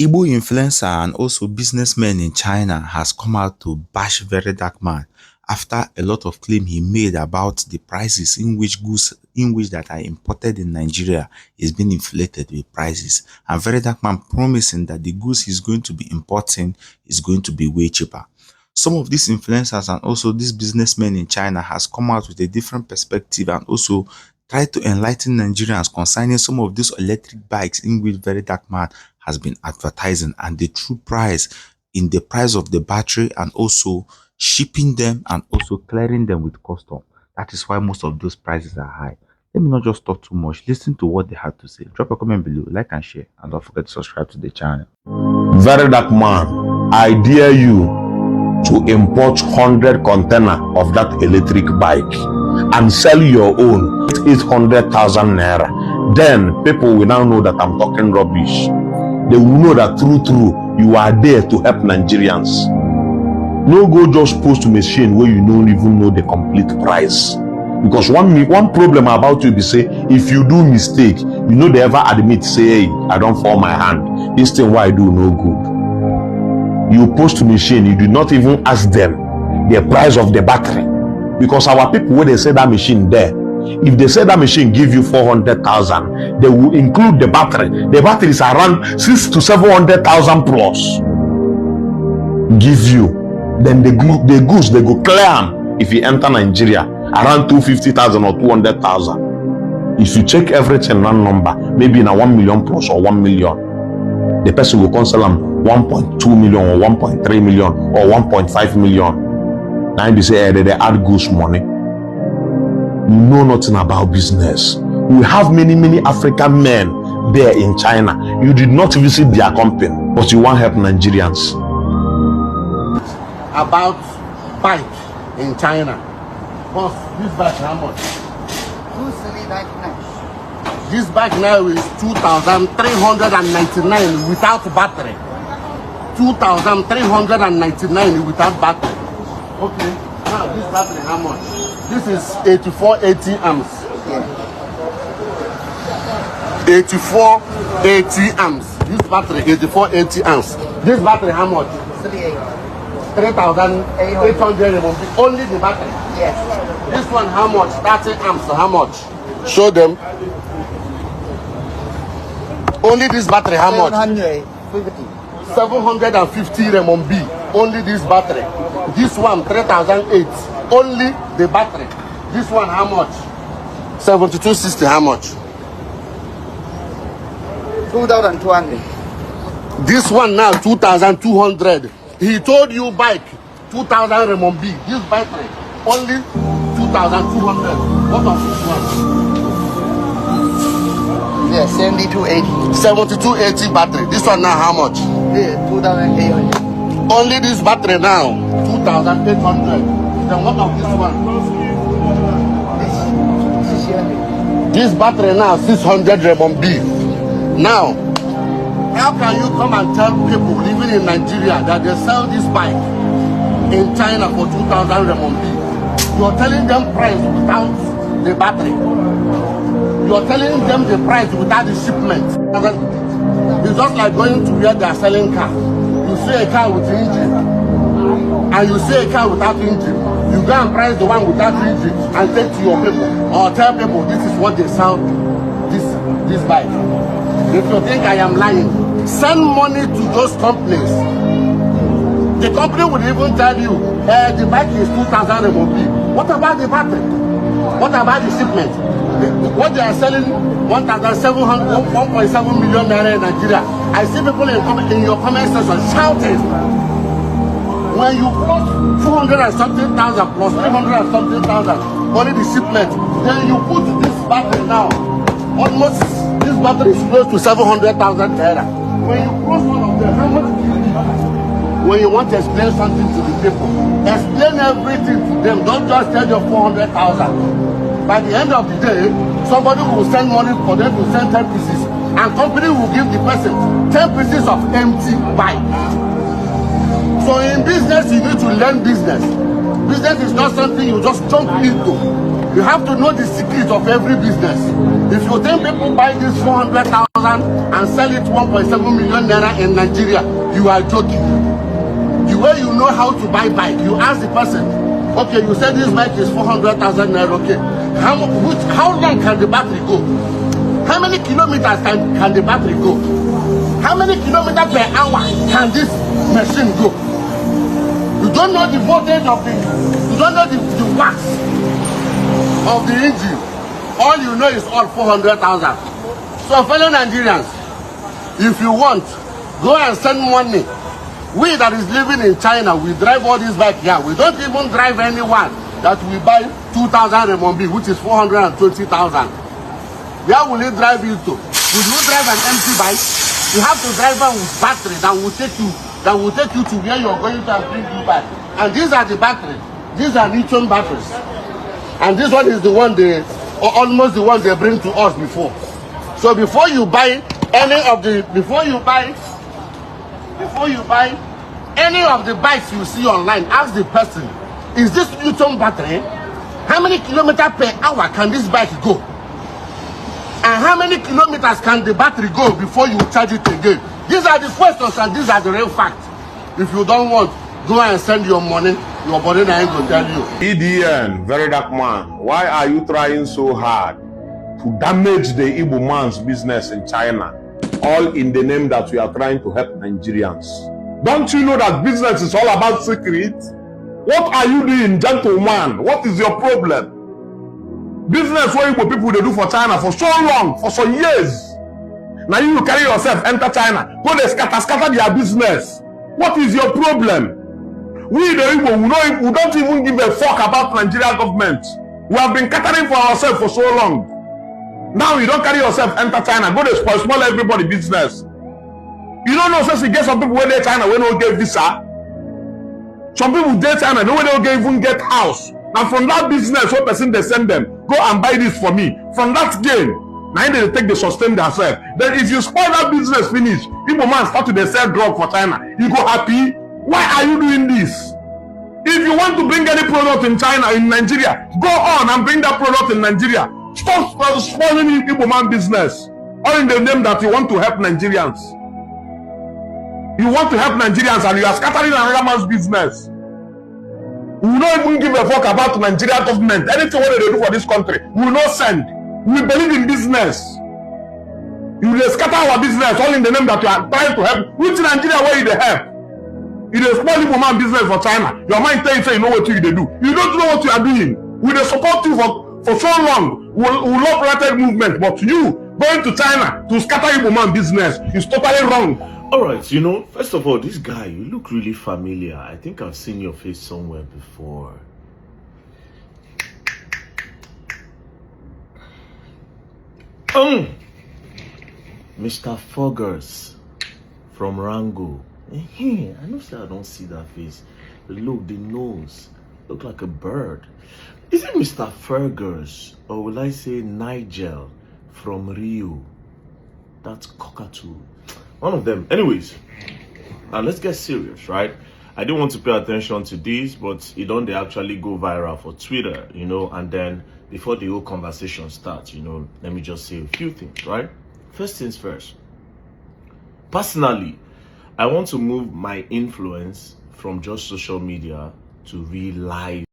Igbo influencer and also businessmen in China has come out to bash Verydarkman after a lot of claim he made about the prices in which goods that are imported in Nigeria is being inflated with prices, and Verydarkman promising that the goods he's going to be importing is going to be way cheaper. Some of these influencers and also these businessmen in China has come out with a different perspective and also try to enlighten Nigerians concerning some of these electric bikes in which Verydarkman has been advertising and the true price in the price of the battery and also shipping them and also clearing them with custom. That is why most of those prices are high. Let me not just talk too much. Listen to what they had to say. Drop a comment below, like and share, and don't forget to subscribe to the channel. Verydarkman, I dare you to import 100 container of that electric bike and sell your own 800,000 naira. Then people will now know that I'm talking rubbish. They will know that true, you are there to help Nigerians. No go just post machine where you don't even know the complete price. Because one problem about you be say, if you do mistake, you know they ever admit, say, hey, I don't fall my hand. This thing why I do no good. You post machine, you do not even ask them the price of the battery. Because our people, when they say that machine there, if they say that machine give you 400,000, they will include the battery. The battery is around 600,000 to 700,000 plus. Give you. Then the goods, they go clear them if you enter Nigeria around 250,000 or 200,000. If you check everything one number, maybe in a 1 million plus or 1 million, the person will sell them 1.2 million or 1.3 million or 1.5 million. Now they say they add goods money. You know nothing about business. We have many African men there in China. You did not visit their company, but you want help Nigerians. About bike in China. Boss, this bike how much? This bike now is 2,399 without battery. 2,399 without battery. Okay. Now this battery how much? This is 8480 amps. Yeah. 8480 amps. This battery 8480 amps. This battery how much? 3,800 only the battery. Yes. This one how much? 30 amps. How much? Show them. Only this battery how much? 750 RMB. Only this battery. This one 3,008. Only the battery. This one how much? 7260. How much? 2,200. This one now 2,200. He told you bike 2,000 RMB. This battery only 2,200. What of this one? Yeah, 7280. 7280 battery. This one now how much? Yeah, 2,800. Only this battery now 2,800. Then what of this one? This battery now 600 RMB. Now, how can you come and tell people living in Nigeria that they sell this bike in China for 2,000 RMB? You're telling them price without the battery. You're telling them the price without the shipment. It's just like going to where they are selling car. You see a car with engine and you see a car without engine. You go and price the one without engine and take to your people or tell people this is what they sell this bike. If you think I am lying, send money to those companies. The company would even tell you the bike is 2,000 RMB. What about the battery? What about the shipment? What they are selling 1.7 million naira in Nigeria. I see people in your comment section shouting. When you plus 200 and something thousand plus 300 and something thousand, only the shipment, then you put this battery now. Almost this battery is close to 700,000 naira. When you cross one of them, how much do you need? When you want to explain something to the people, explain everything to them. Don't just tell them 400,000. By the end of the day, somebody will send money for them to send 10 pieces, and company will give the person 10 pieces of empty bike. So in business, you need to learn business. Business is not something you just jump into. You have to know the secret of every business. If you think people buy this 400,000 and sell it 1.7 million naira in Nigeria, you are joking. The way you know how to buy bike, you ask the person, okay, you said this bike is 400,000 naira, okay. How long can the battery go? How many kilometers can the battery go? How many kilometers per hour can this machine go? You don't know the voltage of you don't know the wax of the engine. All you know is all 400,000. So fellow Nigerians, if you want, go and send money. We that is living in China, we drive all these bikes here. We don't even drive anyone that we buy 2,000 RMB, which is 420,000. Where will you drive you to? Would you drive an empty bike? You have to drive one with battery that will take you to where you're going to and bring you back. And these are the batteries. These are lithium batteries. And this one is the one almost the one they bring to us before. So before you buy any of the any of the bikes you see online, ask the person, is this lithium battery? How many kilometers per hour can this bike go? And how many kilometers can the battery go before you charge it again? These are the questions and these are the real facts. If you don't want, go and send your money. Your body ain't gonna tell you. EDN, Verydarkman, why are you trying so hard to damage the Igbo man's business in China? All in the name that we are trying to help Nigerians. Don't you know that business is all about secret? What are you doing, gentleman? What is your problem? Business where Igbo people they do for China for so long, for some years. Now you carry yourself, enter China, go they scatter their business. What is your problem? We the Igbo, we don't even give a fuck about Nigerian government. We have been catering for ourselves for so long. Now you don't carry yourself, enter China, go they spoil everybody business. You don't know, since you get some people when they China, when they get visa. Some people date China, no way they even get house. Now from that business, what person they send them, go and buy this for me. From that game, now they take the sustain themselves. Then if you spoil that business finish, people man start to sell drug for China. You go happy. Why are you doing this? If you want to bring any product in China, in Nigeria, go on and bring that product in Nigeria. Stop spoiling people man business. All in the name that you want to help Nigerians. You want to help Nigerians and you are scattering another man's business. We will not even give a fuck about Nigerian government. Anything what they do for this country, we will not send. We believe in business. You will scatter our business all in the name that you are trying to help. Which Nigeria where you they help? You dey small Igbo man business for China. Your mind tell you say you know what you dey do. You don't know what you are doing. We dey support you for so long. We love related movement, but you going to China to scatter Igbo man business is totally wrong. All right, you know, first of all, this guy, you look really familiar. I think I've seen your face somewhere before. Mr. Foggers from Rango. I know say I don't see that face. Look, the nose look like a bird. Is it Mr. Fergus or will I say Nigel from Rio? That's cockatoo. One of them. Anyways, now let's get serious, right? I didn't want to pay attention to this, but it don't they actually go viral for Twitter, you know, and then before the whole conversation starts, you know, let me just say a few things, right? First things first. Personally, I want to move my influence from just social media to real life